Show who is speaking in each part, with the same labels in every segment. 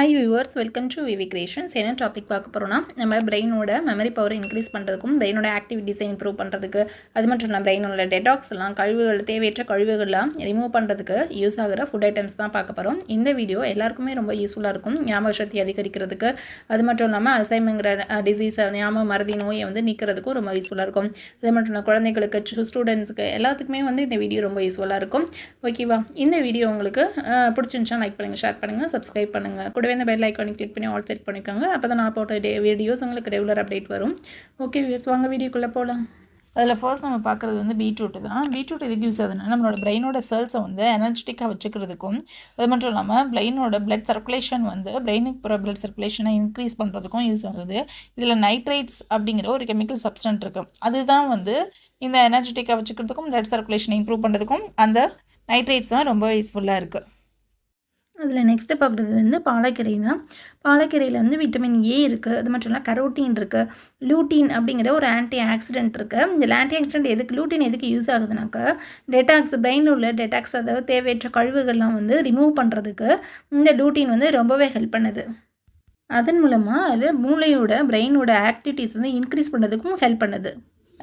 Speaker 1: Hi viewers, welcome to VV creations. என்ன topic பார்க்க போகிறோம்னா, நம்ம பிரெயினோட மெமரி பவரை இன்க்ரீஸ் பண்ணுறதுக்கும் பிரெயினோட ஆக்டிவிட்டிஸை இம்ப்ரூவ் பண்ணுறதுக்கு, அது மட்டும் இல்லாமல் பிரெயினோட டெடாக்ஸ் எல்லாம் கழிவுகள், தேவையற்ற கழிவுகள்லாம் ரிமூவ் பண்ணுறதுக்கு யூஸ் ஆகிற ஃபுட் ஐட்டம்ஸ் தான் பார்க்க போகிறோம். இந்த வீடியோ எல்லாருக்குமே ரொம்ப யூஸ்ஃபுல்லாக இருக்கும். ஞாபக சக்தி அதிகரிக்கிறதுக்கு, அது மட்டும் இல்லாமல் அல்சைமர்ங்கிற டிசீஸை, ஞாபக மறதி நோயை நீக்கிறதுக்கும் ரொம்ப யூஸ்ஃபுல்லாக இருக்கும். அது மட்டும் இல்லாமல் குழந்தைகளுக்கு, ஸ்டூடெண்ட்ஸுக்கு எல்லாத்துக்குமே இந்த வீடியோ ரொம்ப யூஸ்ஃபுல்லாக இருக்கும். ஓகேவா? இந்த வீடியோ உங்களுக்கு பிடிச்சிருந்துச்சுன்னா லைக் பண்ணுங்கள், ஷேர் பண்ணுங்கள், சப்ஸ்கிரைப் பண்ணுங்கள். கூடவே இந்த பெல் ஐக்கானை கிளிக் பண்ணி ஆல் செட் பண்ணிக்கோங்க. அப்போ தான் நான் போட்ட வீடியோஸ் உங்களுக்கு ரெகுலர் அப்டேட் வரும். ஓகே வியூவர்ஸ், வாங்க வீடியோக்குள்ளே போகலாம். அதில் ஃபர்ஸ்ட் நம்ம பார்க்குறது பீட்ரூட் தான். பீட்ரூட் எதுக்கு யூஸ் ஆகுதுன்னா, நம்மளோட பிரெயினோட செல்ஸை எனர்ஜெட்டிக்காக வச்சுக்கிறதுக்கும், அது மட்டும் இல்லாமல் பிரெயினோட பிளட் சர்க்குலேஷன் பிரெயினுக்கு போகிற பிளட் சர்க்குலேஷனை இன்க்ரீஸ் பண்ணுறதுக்கும் யூஸ் ஆகுது. இதில் நைட்ரேட்ஸ் அப்படிங்கிற ஒரு கெமிக்கல் சப்ஸ்டன்ட் இருக்குது. அதுதான் இந்த எனர்ஜெட்டிக்காக வச்சுக்கிறதுக்கும் பிளட் சர்க்குலேஷனை இம்ப்ரூவ் பண்ணுறதுக்கும் அந்த நைட்ரேட்ஸ் தான் ரொம்ப யூஸ்ஃபுல்லாக இருக்குது. அதில் நெக்ஸ்ட்டு பார்க்குறது பாலக்கீரை தான். பாலக்கீரையில் விட்டமின் ஏ இருக்குது, அது மட்டும் இல்லாமல் கரோட்டீன் இருக்குது, லூட்டீன் அப்படிங்கிற ஒரு ஆன்டி ஆக்சிடென்ட் இருக்குது. இந்த ஆன்டி ஆக்சிடென்ட் எதுக்கு, லூட்டின் எதுக்கு யூஸ் ஆகுதுனாக்கா, டெடாக்ஸ், பிரெயினில் உள்ள டெடாக்ஸ், அதாவது தேவையற்ற கழிவுகள்லாம் ரிமூவ் பண்ணுறதுக்கு இந்த லூட்டின் ரொம்பவே ஹெல்ப் பண்ணுது. அதன் மூலமாக அது மூளையோட பிரெயினோட ஆக்டிவிட்டீஸ் இன்க்ரீஸ் பண்ணுறதுக்கும் ஹெல்ப் பண்ணுது.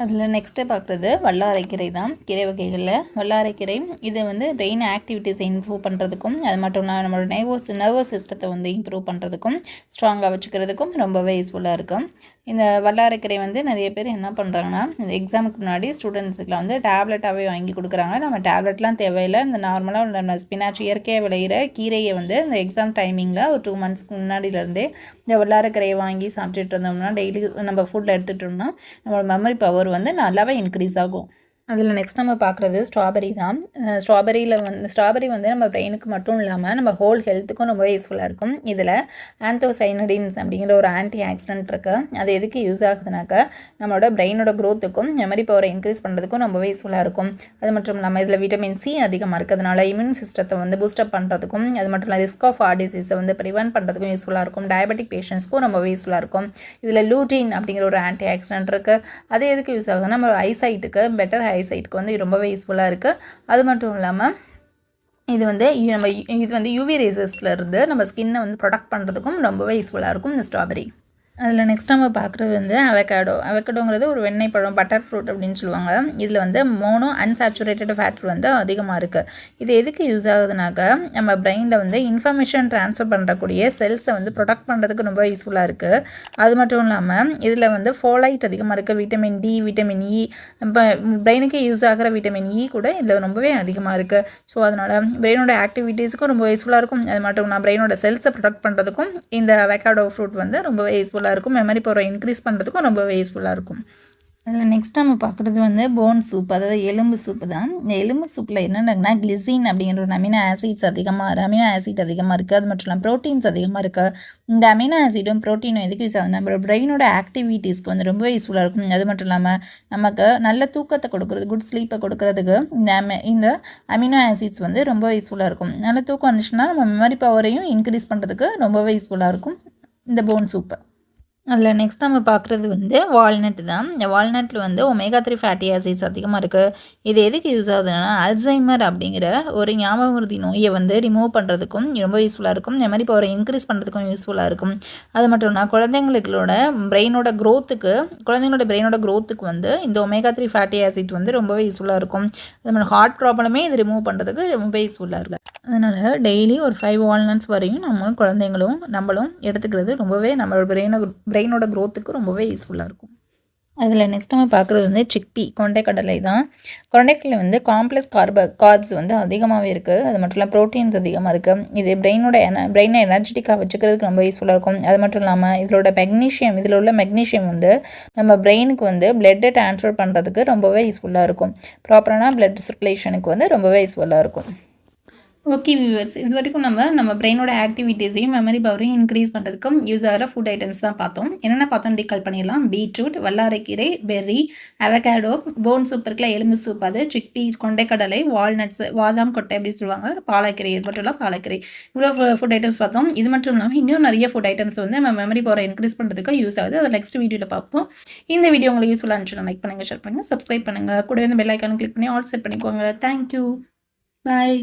Speaker 1: அதில் நெக்ஸ்ட்டு பார்க்குறது வல்லாரைக்கீரை தான். கீரை வகைகளில் வல்லாரைக்கீரை இது பிரெயின் ஆக்டிவிட்டீஸை இம்ப்ரூவ் பண்ணுறதுக்கும், அது மட்டும் இல்லாமல் நம்மளோட நர்வஸ் சிஸ்டத்தை இம்ப்ரூவ் பண்ணுறதுக்கும், ஸ்ட்ராங்காக வச்சுக்கிறதுக்கும் ரொம்பவே யூஸ்ஃபுல்லாக இருக்கும். இந்த வல்லாரைக்கீரை நிறைய பேர் என்ன பண்ணுறாங்கன்னா, இந்த எக்ஸாமுக்கு முன்னாடி ஸ்டூடெண்ட்ஸுக்குலாம் டேப்லெட்டாகவே வாங்கி கொடுக்குறாங்க. நம்ம டேப்லெட்லாம் தேவையில்லை, இந்த நார்மலாக நம்ம ஸ்பினாச் இயற்கையாக விளையிற கீரையை இந்த எக்ஸாம் டைமிங்கில் ஒரு 2 மந்த்ஸ்க்கு முன்னாடியிலேருந்தே இந்த வல்லாரைக்கீரையை வாங்கி சாப்பிட்டுட்டு இருந்தோம்னா, டெய்லி நம்ம ஃபுட்டில் எடுத்துகிட்டோம்னா நம்மளோட மெமரி பவர் நல்லாவே இன்க்ரீஸ் ஆகும். அதில் நெக்ஸ்ட் நம்ம பார்க்குறது ஸ்ட்ராபெரி தான். ஸ்ட்ராபெரியில் ஸ்ட்ராபெரி நம்ம பிரெயினுக்கு மட்டும் இல்லாமல் நம்ம ஹோல் ஹெல்த்துக்கும் ரொம்ப யூஸ்ஃபுல்லாக இருக்கும். இதில் ஆந்தோசைனடின்ஸ் அப்படிங்கிற ஒரு ஆன்டி ஆக்சிடென்ட் இருக்குது. அது எதுக்கு யூஸ் ஆகுதுனாக்கா, நம்மளோட பிரெயினோட க்ரோத்துக்கும் மெமரி பவரை இன்க்ரீஸ் பண்ணுறதுக்கும் ரொம்பவே யூஸ்ஃபுல்லாக இருக்கும். அது மட்டும் இல்லாமல் இதில் விட்டமின் சி அதிகமாக இருக்கிறதுனால இம்யூன் சிஸ்டத்தை பூஸ்டப் பண்ணுறதுக்கும், அது மட்டும் இல்லாமல் ரிஸ்க் ஆஃப் ஹார்ட் டிசீஸை ப்ரிவென்ட் பண்ணுறதுக்கும் யூஸ்ஃபுல்லாக இருக்கும். டயபெட்டிக் பேஷண்ட்ஸ்க்கும் ரொம்பவே யூஸ்ஃபுல்லாக இருக்கும். இதில் லூட்டின் அப்படிங்கிற ஒரு ஆன்டி ஆக்சிடென்ட் இருக்குது. அது எதுக்கு யூஸ் ஆகுதுன்னா, நம்ம ஐசைட்டுக்கு, பெட்டர் ஐசைட்டுக்கு ரொம்பவே யூஸ்ஃபுல்லாக இருக்குது. அது மட்டும் இல்லாமல் இது யூவி ரேசஸ்லேருந்து நம்ம ஸ்கின்னை ப்ரொடெக்ட் பண்ணுறதுக்கும் ரொம்பவே யூஸ்ஃபுல்லாக இருக்கும் இந்த ஸ்ட்ராபெரி. அதில் நெக்ஸ்ட் நம்ம பார்க்குறது அவகேடோ. அவகேடோங்கிறது ஒரு வெண்ணெய் பழம், பட்டர் ஃப்ரூட் அப்படின்னு சொல்லுவாங்க. இதில் மோனோ அன்சாச்சுரேட்டட் ஃபேட் அதிகமாக இருக்குது. இது எதுக்கு யூஸ் ஆகுதுனாக்கா, நம்ம பிரெயினில் இன்ஃபர்மேஷன் ட்ரான்ஸ்ஃபர் பண்ணுறக்கூடிய செல்ஸை ப்ரொடெக்ட் பண்ணுறதுக்கு ரொம்ப யூஸ்ஃபுல்லாக இருக்குது. அது மட்டும் இல்லாமல் இதில் ஃபோலைட் அதிகமாக இருக்குது, விட்டமின் டி, விட்டமின் இ, இப்போ பிரெயினுக்கு யூஸ் ஆகிற விட்டமின் இ கூட இதில் ரொம்பவே அதிகமாக இருக்குது. ஸோ அதனால் பிரெயினோட ஆக்டிவிட்டீஸுக்கும் ரொம்ப யூஸ்ஃபுல்லாக இருக்கும். அது மட்டும் இல்லாமல் பிரெயினோட செல்ஸை ப்ரொடெக்ட் பண்ணுறதுக்கும் இந்த அவகேடோ ஃப்ரூட் ரொம்பவே யூஸ்ஃபுல்லாக இருக்கும். மெமரி பவரை இன்க்ரீஸ் பண்ணுறதுக்கும் ரொம்பவே யூஸ்ஃபுல்லாக இருக்கும். அதில் நெக்ஸ்ட் நம்ம பார்க்குறது போன் சூப், அதாவது எலும்பு சூப்பு தான். இந்த எலும்பு சூப்பில் என்னென்னா, கிளிசின் அப்படிங்கிற ஒரு அமினோ ஆசிட் அதிகமாக இருக்குது. அது மட்டும் இல்லாமல் ப்ரோட்டீன்ஸ் அதிகமாக இருக்குது. இந்த அமினோ ஆசிடும் ப்ரோட்டீனும் எதுக்கு யூஸ் ஆகுது, நம்ம பிரெயினோட ஆக்டிவிட்டீஸ்க்கு ரொம்பவே யூஸ்ஃபுல்லாக இருக்கும். அது மட்டும் இல்லாமல் நமக்கு நல்ல தூக்கத்தை கொடுக்குறது, குட் ஸ்லீப்பை கொடுக்குறதுக்கு இந்த அமினோ ஆசிட்ஸ் ரொம்ப யூஸ்ஃபுல்லாக இருக்கும். நல்ல தூக்கம் வந்துச்சுன்னா நம்ம மெமரி பவரையும் இன்க்ரீஸ் பண்ணுறதுக்கு ரொம்பவே யூஸ்ஃபுல்லாக இருக்கும் இந்த போன் சூப்பு. அதில் நெக்ஸ்ட் நம்ம பார்க்குறது வால்நட் தான். இந்த வால்நட்டில் ஒமேகா 3 ஃபேட்டி ஆசிட்ஸ் அதிகமாக இருக்குது. இது எதுக்கு யூஸ் ஆகுதுன்னா, அல்சைமர் அப்படிங்கிற ஒரு ஞாபக மறதி நோயை ரிமூவ் பண்ணுறதுக்கும் ரொம்ப யூஸ்ஃபுல்லாக இருக்கும். மெமரி பவரை இன்க்ரீஸ் பண்ணுறதுக்கும் யூஸ்ஃபுல்லாக இருக்கும். அது மட்டும் இல்லாமல் குழந்தைங்களோட பிரெயினோட க்ரோத்துக்கு இந்த ஒமேகா 3 ஃபேட்டி ஆசிட் ரொம்பவே யூஸ்ஃபுல்லாக இருக்கும். அது மாதிரி ஹார்ட் ப்ராப்ளமே இது ரிமூவ் பண்ணுறதுக்கு ரொம்ப யூஸ்ஃபுல்லாக இருக்குது. அதனால் டெய்லி ஒரு 5 வால்நட்ஸ் வரையும் நம்ம குழந்தைங்களும் நம்மளும் எடுத்துக்கிறது ரொம்பவே நம்மளோட பிரெயினோட க்ரோத்துக்கு ரொம்பவே யூஸ்ஃபுல்லாக இருக்கும். அதில் நெக்ஸ்ட் நம்ம பார்க்குறது சிக்பி, கொண்டைக்கடலை தான். கொண்டைக்கடலை காம்ப்ளெக்ஸ் கார்ப்ஸ் அதிகமாகவே இருக்குது. அது மட்டும் இல்லாமல் ப்ரோட்டீன்ஸ் அதிகமாக இருக்குது. இது பிரெயினை எனர்ஜெட்டிக்காக வச்சுக்கிறதுக்கு ரொம்ப யூஸ்ஃபுல்லாக இருக்கும். அது மட்டும் இல்லாமல் இதில் உள்ள மெக்னீஷியம் நம்ம பிரெயினுக்கு பிளட்டை ட்ரான்ஸ்ஃபர் பண்ணுறதுக்கு ரொம்பவே யூஸ்ஃபுல்லாக இருக்கும். ப்ராப்பரான பிளட் சர்க்குலேஷனுக்கு ரொம்பவே யூஸ்ஃபுல்லாக இருக்கும். ஓகே வியூவர்ஸ், இது வரைக்கும் நம்ம பிரெயினோட ஆக்டிவிட்டீஸையும் மெமரி பவரையும் இன்க்ரீஸ் பண்ணுறதுக்கும் யூஸ் ஆகிற ஃபுட் ஐட்டம்ஸ் தான் பார்த்தோம். என்னென்ன பார்த்தோம் டீகால் பண்ணிடலாம். பீட்ரூட், வல்லாரைக்கீரை, பெர்ரி, அவகேடோ, போன் சூப் இருக்குல்ல, எலும்பு சூப், அது சிக்பி, கொண்டைக்கடலை, வால்நட்ஸ், பாதாம் கொட்டை அப்படின்னு சொல்லுவாங்க, பாலக்கீரை, இது மட்டும் இல்லாமல் பாலக்கீரை, இவ்வளோ ஃபுட் ஐட்டம்ஸ் பார்த்தோம். இது மட்டும் இல்லாமல் இன்னும் நிறைய ஃபுட் ஐட்டம்ஸ் நம்ம மெமரி பவரை இன்க்ரீஸ் பண்ணுறதுக்கு யூஸ் ஆகுது. அதை நெக்ஸ்ட் வீடியோவில் பார்ப்போம். இந்த வீடியோ உங்களுக்கு யூஸ்ஃபுல்லாக இருந்துச்சுன்னா லைக் பண்ணுங்கள், ஷேர் பண்ணுங்கள், சப்ஸ்கிரைப் பண்ணுங்கள். கூட பெல் ஐக்கானை கிளிக் பண்ணி ஆல் செட் பண்ணிக்கோங்க. தேங்க்யூ, பாய்.